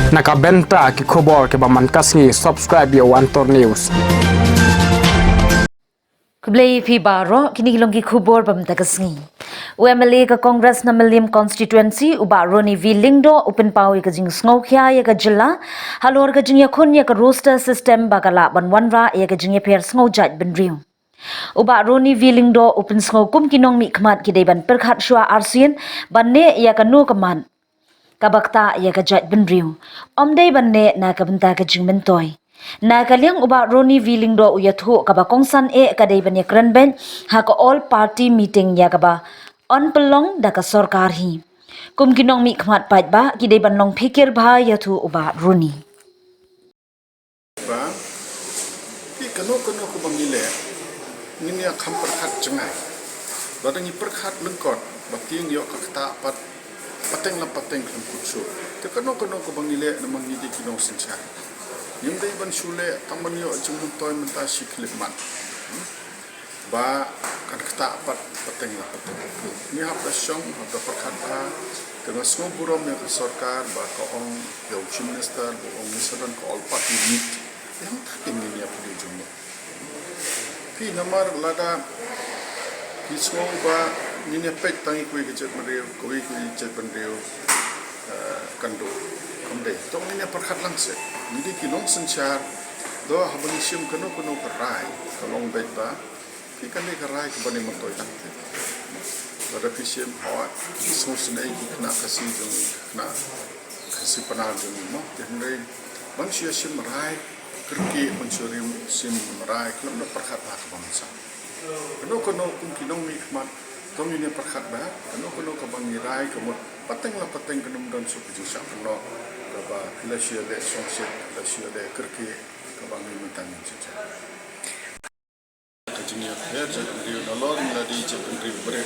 Nakabenta ki khobor ke baman kasngi subscribe yo Antor News. Kublai pi baro kini kilongi khubor bam tagasngi. UMLA ka Congress na Milim constituency ubaro ni Lyngdoh open power ka jing sngokhya ya ka jilla halor ka jing yakun ya ka roster system bagala banwanra ya ka jing per sngo jaitbynriew. Ubaro ni Lyngdoh open sngo kum kinong mi khmat ki ban perkhat shwa arsian banne ya ka no kaman kabakta ya ka jaitbynriew omdei banne na ka benta ka jing mentoy. Na kaliang uba Roni Lyngdoh uyathu kaba kongsan kadai banya krenben ha ka all party meeting ya kaba on pelong da ka sarkar hi kum kinong mi khmat pat ba kidai ban long phikir bha yathu uba Roni ba ki kano ko bangile ni ya kham perkhat cengai ba dangi perkhat lengkot ba tiang yo ka kta pat pateng la pateng kan kutsu te kano ko bangile namang ni di kinong sincha yung day ban sule taman yo jumung toy menta sikliman ba kan kta pat pateng la pateng ni hap da syong hap da perkhat ba dengan semua burom yang sarkar ba ka ong yo chief minister ba ong misadan ko all party meet yang tak ini apa di jumbo. Pi nomor laga kismo ba ni pek tangi kui jaitbynriew kando kamde. Tong ni perkhat langse. Jadi kinong sencar do habang sium kano kerai kalong baik ba pi kan ni kerai ke bani motoy tak. Pada pisiem hawat kismo senai kena kasih jung kena kasih penal jung mo. Jadi manusia sim rai kyrkieh mencuri sim merai kelem dah perkhat bah bangsa. Keno kum kinong mi khmat tong ini perkhat bah keno ke bangirai kemut pateng keno dan suku jisa keno ke ba Malaysia le songset Malaysia le kyrkieh ke bangi mentangin saja. Kajinya her jaitbynriew nolor meladi jaitbynriew bre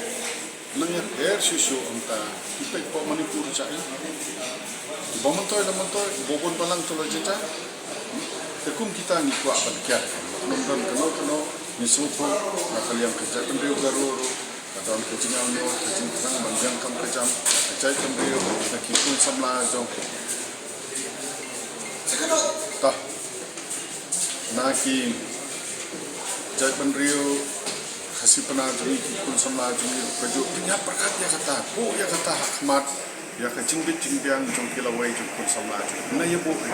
nangya her susu anta ipek po Manipur cai bomontoy bobon palang tolo jeja tekum kita ni kuat berkiat nonton keno ni supo nakaliang kerja jaitbynriew garu kadang kejingan no kejingan manjang kam kejam jaitbynriew nakipun samla jong tah naki jaitbynriew kasih pernah jadi kipun samla jong keju punya perkat ya kata bu ya kata hakmat ya kejing jong lawei jong pun samla jong na ya bu ke